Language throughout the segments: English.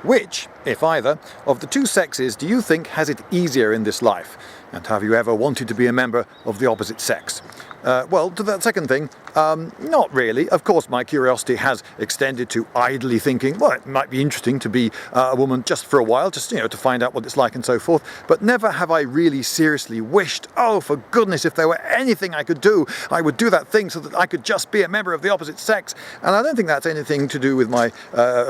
Which, if either, of the two sexes do you think has it easier in this life? And have you ever wanted to be a member of the opposite sex? Well, to that second thing, not really. Of course, my curiosity has extended to idly thinking, well, it might be interesting to be a woman just for a while, just, to find out what it's like and so forth. But never have I really seriously wished, oh, for goodness, if there were anything I could do, I would do that thing so that I could just be a member of the opposite sex. And I don't think that's anything to do with my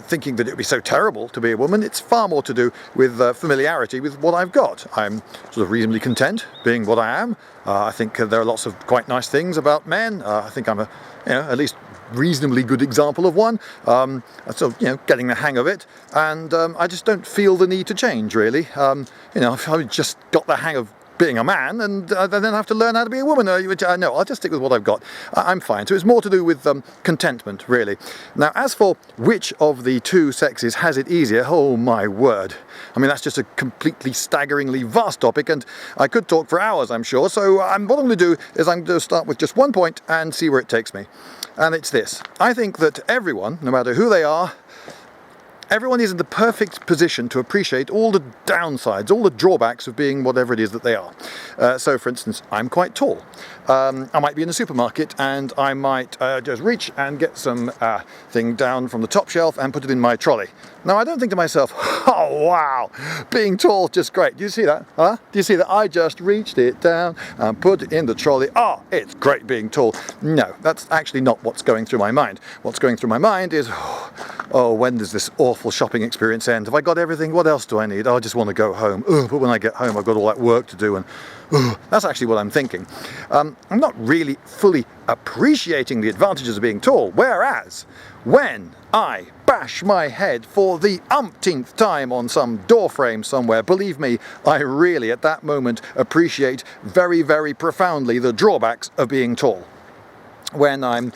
thinking that it would be so terrible to be a woman. It's far more to do with familiarity with what I've got. I'm sort of reasonably content being what I am. I think there are lots of quite nice things about men. I think I'm at least reasonably good example of one. So getting the hang of it, and I just don't feel the need to change really. I've just got the hang of being a man, and I then have to learn how to be a woman. No, I'll just stick with what I've got. I'm fine. So it's more to do with contentment, really. Now, as for which of the two sexes has it easier, oh my word. I mean, that's just a completely staggeringly vast topic, and I could talk for hours, I'm sure. So what I'm going to do is I'm going to start with just one point and see where it takes me. And it's this. I think that everyone, no matter who they are, everyone is in the perfect position to appreciate all the downsides, all the drawbacks of being whatever it is that they are. So, for instance, I'm quite tall. I might be in a supermarket and I might just reach and get some thing down from the top shelf and put it in my trolley. Now, I don't think to myself, oh, wow, being tall, just great. Do you see that? Huh? Do you see that? I just reached it down and put it in the trolley. Oh, it's great being tall. No, that's actually not what's going through my mind. What's going through my mind is, oh, when does this awful shopping experience end? Have I got everything? What else do I need? Oh, I just want to go home. But when I get home, I've got all that work to do, and that's actually what I'm thinking. I'm not really fully appreciating the advantages of being tall, whereas when I bash my head for the umpteenth time on some door frame somewhere, believe me, I really at that moment appreciate very, very profoundly the drawbacks of being tall. When I'm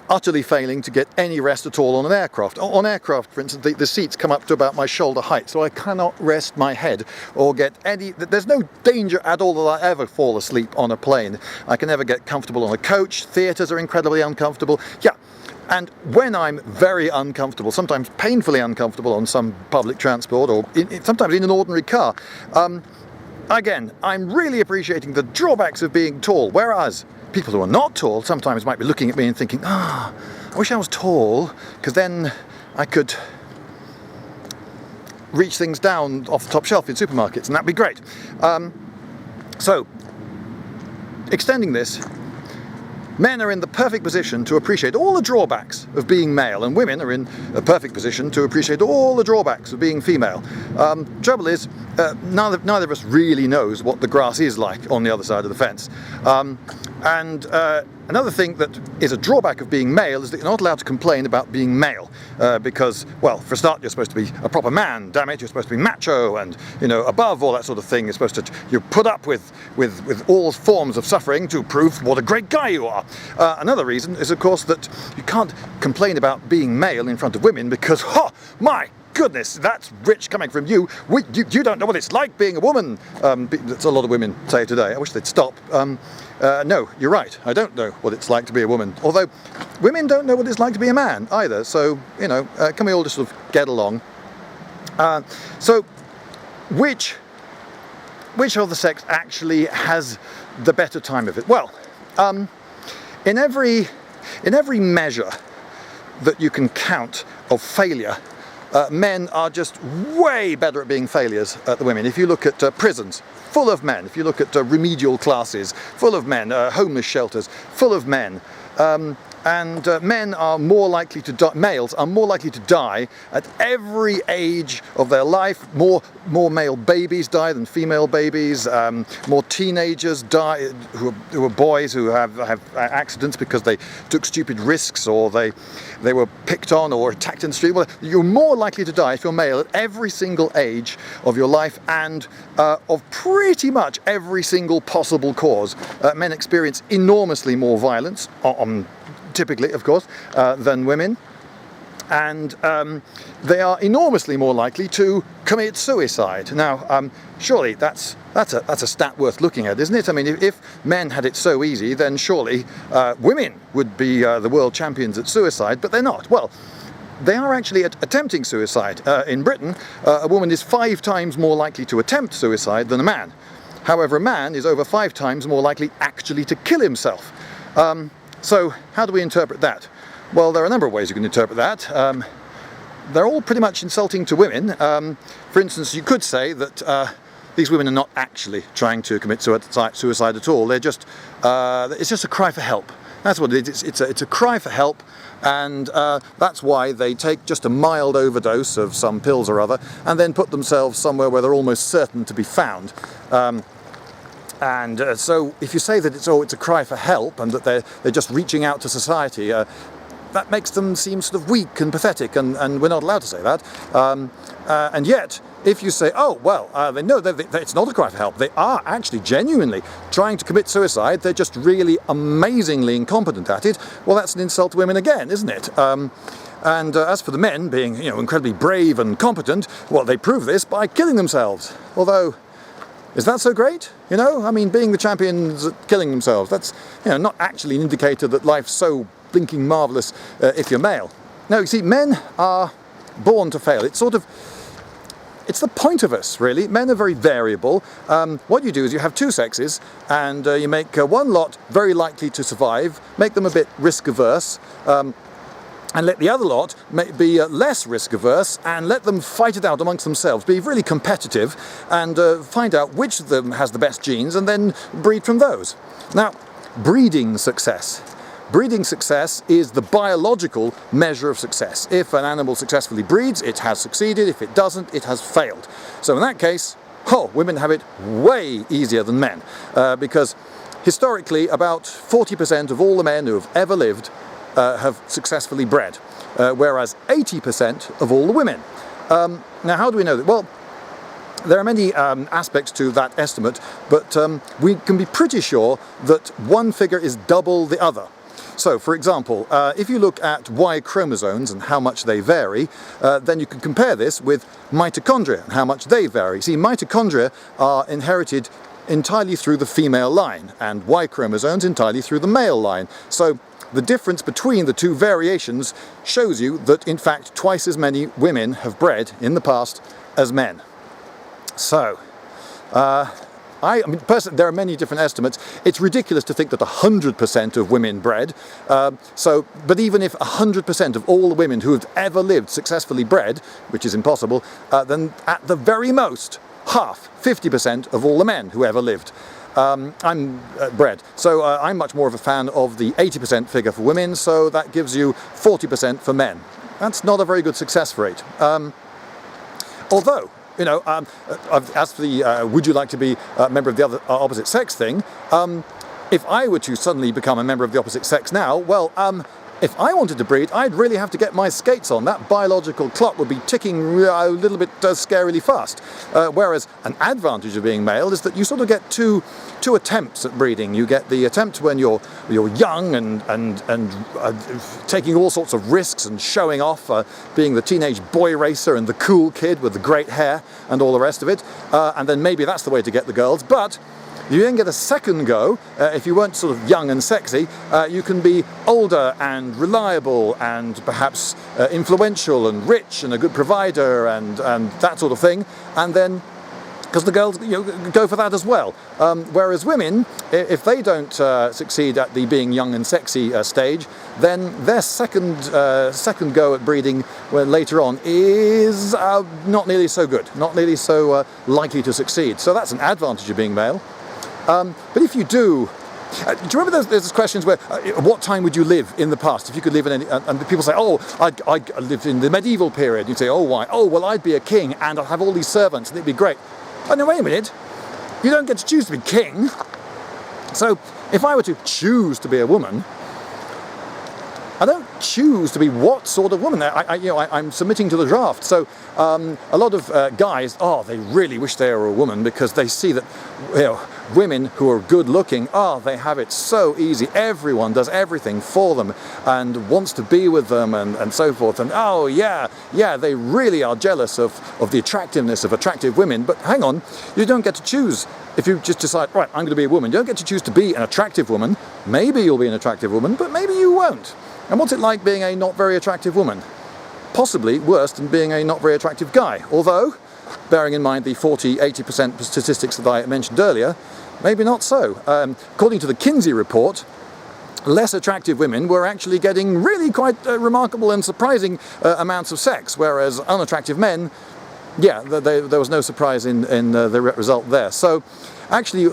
utterly failing to get any rest at all on an aircraft. On aircraft, for instance, the seats come up to about my shoulder height, so I cannot rest my head or get any... There's no danger at all that I ever fall asleep on a plane. I can never get comfortable on a coach. Theatres are incredibly uncomfortable. Yeah. And when I'm very uncomfortable, sometimes painfully uncomfortable on some public transport or sometimes in an ordinary car, again, I'm really appreciating the drawbacks of being tall, whereas people who are not tall sometimes might be looking at me and thinking, I wish I was tall, because then I could reach things down off the top shelf in supermarkets, and that'd be great. So, extending this, men are in the perfect position to appreciate all the drawbacks of being male, and women are in a perfect position to appreciate all the drawbacks of being female. Trouble is, neither of us really knows what the grass is like on the other side of the fence. Another thing that is a drawback of being male is that you're not allowed to complain about being male, because, well, for a start, you're supposed to be a proper man, damn it, you're supposed to be macho and, above all that sort of thing. You're supposed to, you put up with all forms of suffering to prove what a great guy you are. Another reason is, of course, that you can't complain about being male in front of women because, my goodness, that's rich coming from you. You don't know what it's like being a woman. That's a lot of women say today. I wish they'd stop. No, you're right. I don't know what it's like to be a woman. Although women don't know what it's like to be a man either. So, can we all just sort of get along? So, which of the sex actually has the better time of it? Well, in every measure that you can count of failure, men are just way better at being failures than women. If you look at prisons, full of men. If you look at remedial classes, full of men. Homeless shelters, full of men. Men are more likely to die, males are more likely to die at every age of their life. More male babies die than female babies. More teenagers die who are boys who have accidents because they took stupid risks or they were picked on or attacked in the street. Well, you're more likely to die if you're male at every single age of your life and of pretty much every single possible cause. Men experience enormously more violence typically, of course, than women, and they are enormously more likely to commit suicide. Now, surely that's a stat worth looking at, isn't it? I mean, if men had it so easy, then surely women would be the world champions at suicide, but they're not. Well, they are actually attempting suicide. In Britain, a woman is 5 times more likely to attempt suicide than a man. However, a man is over 5 times more likely actually to kill himself. So how do we interpret that? Well, there are a number of ways you can interpret that. They're all pretty much insulting to women. For instance, you could say that these women are not actually trying to commit suicide at all. They're just, it's just a cry for help. That's what it is. It's a cry for help, and that's why they take just a mild overdose of some pills or other and then put themselves somewhere where they're almost certain to be found. So if you say that it's a cry for help and that they're just reaching out to society, that makes them seem sort of weak and pathetic, and we're not allowed to say that. And yet, if you say, oh, well, no, it's not a cry for help, they are actually genuinely trying to commit suicide, they're just really amazingly incompetent at it, well, that's an insult to women again, isn't it? And as for the men being, incredibly brave and competent, well, they prove this by killing themselves. Although, is that so great? I mean, being the champions at killing themselves, that's, not actually an indicator that life's so blinking marvellous if you're male. No, you see, men are born to fail. It's the point of us, really. Men are very variable. What you do is you have 2 sexes, and you make one lot very likely to survive, make them a bit risk-averse, and let the other lot be less risk-averse, and let them fight it out amongst themselves, be really competitive, and find out which of them has the best genes, and then breed from those. Now, breeding success. Breeding success is the biological measure of success. If an animal successfully breeds, it has succeeded. If it doesn't, it has failed. So in that case, women have it way easier than men, because historically about 40% of all the men who have ever lived have successfully bred, whereas 80% of all the women. Now, how do we know that? Well, there are many aspects to that estimate, but we can be pretty sure that one figure is double the other. So, for example, if you look at Y chromosomes and how much they vary, then you can compare this with mitochondria and how much they vary. See, mitochondria are inherited entirely through the female line, and Y chromosomes entirely through the male line. So the difference between the 2 variations shows you that, in fact, twice as many women have bred in the past as men. So, I mean, personally, there are many different estimates. It's ridiculous to think that 100% of women bred. But even if 100% of all the women who have ever lived successfully bred, which is impossible, then at the very most, half, 50% of all the men who ever lived. I'm bred. So I'm much more of a fan of the 80% figure for women, so that gives you 40% for men. That's not a very good success rate. Although, as for the would you like to be a member of the opposite sex thing, if I were to suddenly become a member of the opposite sex now, well, if I wanted to breed, I'd really have to get my skates on. That biological clock would be ticking a little bit scarily fast. Whereas an advantage of being male is that you sort of get two attempts at breeding. You get the attempt when you're young and taking all sorts of risks and showing off, being the teenage boy racer and the cool kid with the great hair and all the rest of it. And then maybe that's the way to get the girls. But you then get a second go. If you weren't sort of young and sexy, you can be older and reliable and perhaps influential and rich and a good provider and that sort of thing. And then, because the girls go for that as well. Whereas women, if they don't succeed at the being young and sexy stage, then their second go at breeding later on is not nearly so good, not nearly so likely to succeed. So that's an advantage of being male. But if you do you remember there's questions where, what time would you live in the past? If you could live in any, and people say, oh, I lived in the medieval period. You'd say, oh, why? Oh, well, I'd be a king and I'd have all these servants and it'd be great. Oh, no, wait a minute. You don't get to choose to be king. So if I were to choose to be a woman, I don't choose to be what sort of woman. I'm submitting to the draft. So a lot of guys, they really wish they were a woman because they see that women who are good looking, they have it so easy. Everyone does everything for them and wants to be with them and so forth. And they really are jealous of the attractiveness of attractive women. But hang on, you don't get to choose. If you just decide, right, I'm going to be a woman, you don't get to choose to be an attractive woman. Maybe you'll be an attractive woman, but maybe you won't. And what's it like being a not very attractive woman? possibly worse than being a not very attractive guy. Although, bearing in mind the 40–80% statistics that I mentioned earlier, maybe not so. According to the Kinsey report, less attractive women were actually getting really quite remarkable and surprising amounts of sex, whereas unattractive men, yeah, there was no surprise in the result there. So actually,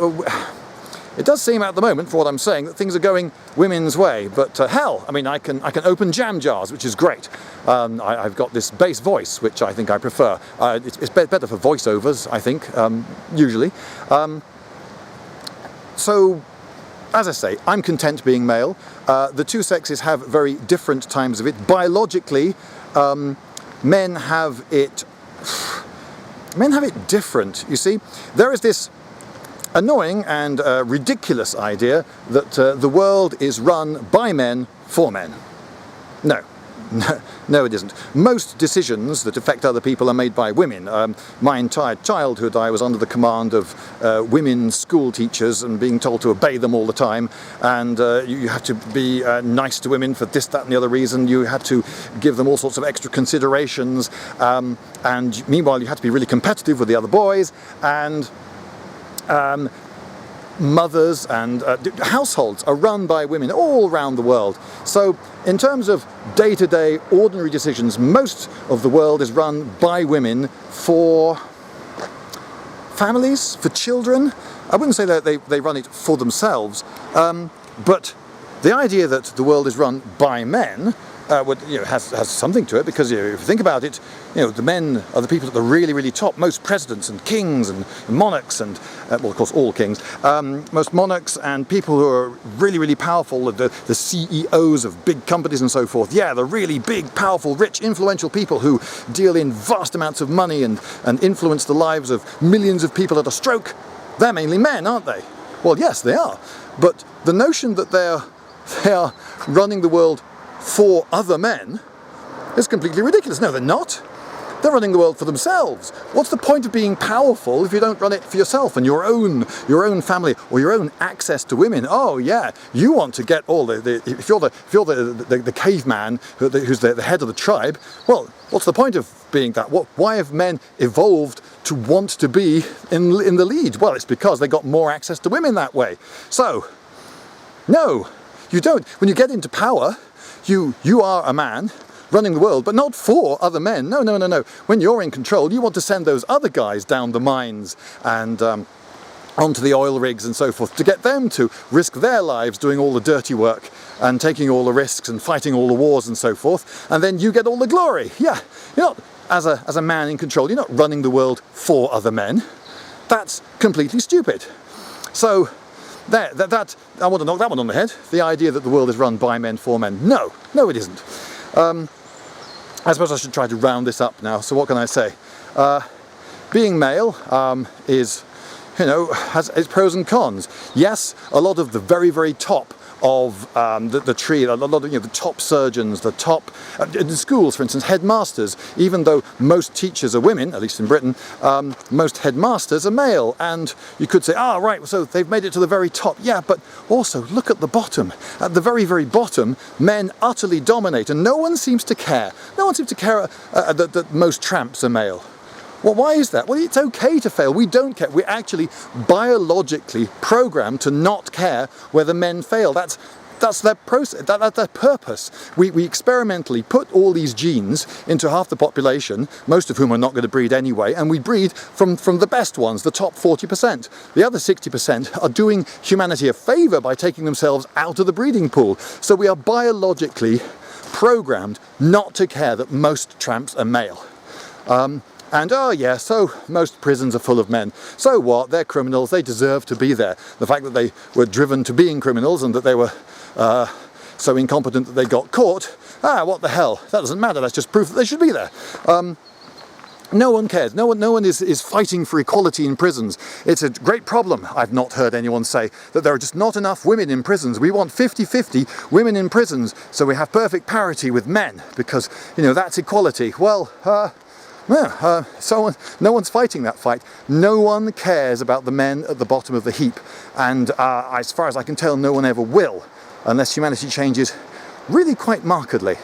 it does seem at the moment, for what I'm saying, that things are going women's way. But hell, I mean, I can open jam jars, which is great. I've got this bass voice, which I think I prefer. It's better for voiceovers, I think, usually. So, as I say, I'm content being male. The two sexes have very different times of it. Biologically, men have it different, you see. There is this annoying and ridiculous idea that the world is run by men for men. No, it isn't. Most decisions that affect other people are made by women. My entire childhood I was under the command of women school teachers and being told to obey them all the time, and you had to be nice to women for this, that and the other reason. You had to give them all sorts of extra considerations, and meanwhile you had to be really competitive with the other boys, and mothers and households are run by women all around the world. So in terms of day-to-day ordinary decisions, most of the world is run by women for families, for children. I wouldn't say that they run it for themselves, but the idea that the world is run by men has something to it, because if you think about it, the men are the people at the really, really top. Most presidents and kings and monarchs and, well, of course, all kings. Most monarchs and people who are really, really powerful, the CEOs of big companies and so forth. Yeah, the really big, powerful, rich, influential people who deal in vast amounts of money and influence the lives of millions of people at a stroke. They're mainly men, aren't they? Well, yes, they are. But the notion that they are running the world for other men is completely ridiculous. No, they're not. They're running the world for themselves. What's the point of being powerful if you don't run it for yourself and your own family or your own access to women? Oh yeah, you want to get all if you're the caveman who's the head of the tribe. Well, what's the point of being that? Why have men evolved to want to be in the lead? Well, it's because they got more access to women that way. So, no, you don't. When you get into power, you are a man running the world, but not for other men. No. When you're in control, you want to send those other guys down the mines and onto the oil rigs and so forth, to get them to risk their lives doing all the dirty work and taking all the risks and fighting all the wars and so forth, and then you get all the glory. Yeah, you're not, as a man in control, you're not running the world for other men. That's completely stupid. So, I want to knock that one on the head. The idea that the world is run by men for men. No, it isn't. I suppose I should try to round this up now. So what can I say? Being male has its pros and cons. Yes, a lot of the very, very top of the tree, a lot of the top surgeons, the top in schools, for instance, headmasters. Even though most teachers are women, at least in Britain, most headmasters are male. And you could say, right, so they've made it to the very top. Yeah, but also look at the bottom. At the very, very bottom, men utterly dominate, and no one seems to care. No one seems to care that most tramps are male. Well, why is that? Well, it's okay to fail. We don't care. We're actually biologically programmed to not care whether men fail. That's their process. That's their purpose. We experimentally put all these genes into half the population, most of whom are not going to breed anyway, and we breed from the best ones, the top 40%. The other 60% are doing humanity a favour by taking themselves out of the breeding pool. So we are biologically programmed not to care that most tramps are male. So most prisons are full of men. So what? They're criminals. They deserve to be there. The fact that they were driven to being criminals and that they were so incompetent that they got caught, what the hell? That doesn't matter. That's just proof that they should be there. No one cares. No one is fighting for equality in prisons. It's a great problem. I've not heard anyone say that there are just not enough women in prisons. We want 50-50 women in prisons so we have perfect parity with men because, that's equality. Well, no one's fighting that fight. No one cares about the men at the bottom of the heap, and as far as I can tell, no one ever will, unless humanity changes really quite markedly.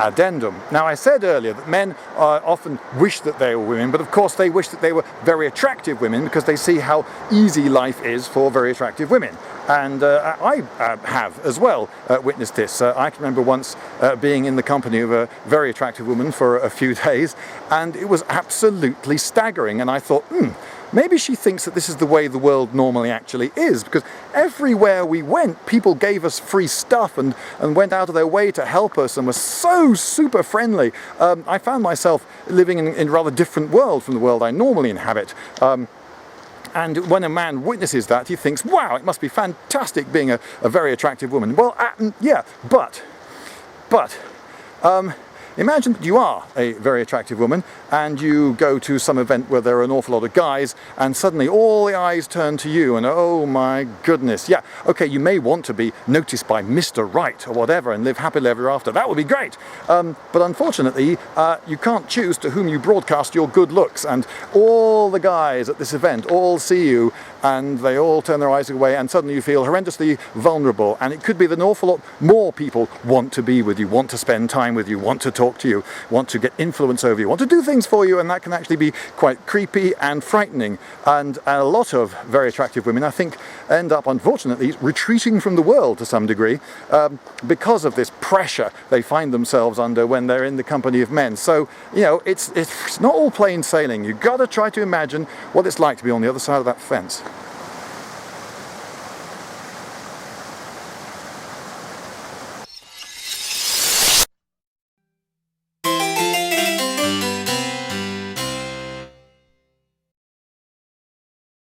addendum. Now, I said earlier that men often wish that they were women, but of course they wish that they were very attractive women because they see how easy life is for very attractive women. And I have as well witnessed this. I can remember once being in the company of a very attractive woman for a few days, and it was absolutely staggering. And I thought, maybe she thinks that this is the way the world normally actually is, because everywhere we went, people gave us free stuff and went out of their way to help us and were so super friendly. I found myself living in a rather different world from the world I normally inhabit. And when a man witnesses that, he thinks, wow, it must be fantastic being a very attractive woman. Well, yeah, but imagine that you are a very attractive woman and you go to some event where there are an awful lot of guys and suddenly all the eyes turn to you and oh my goodness, yeah, okay, you may want to be noticed by Mr. Right or whatever and live happily ever after. That would be great. But unfortunately, you can't choose to whom you broadcast your good looks, and all the guys at this event all see you and they all turn their eyes away and suddenly you feel horrendously vulnerable, and it could be that an awful lot more people want to be with you, want to spend time with you, want to talk to you, want to get influence over you, want to do things for you, and that can actually be quite creepy and frightening. And a lot of very attractive women, I think, end up unfortunately retreating from the world to some degree because of this pressure they find themselves under when they're in the company of men. So, you know, it's not all plain sailing. You've got to try to imagine what it's like to be on the other side of that fence.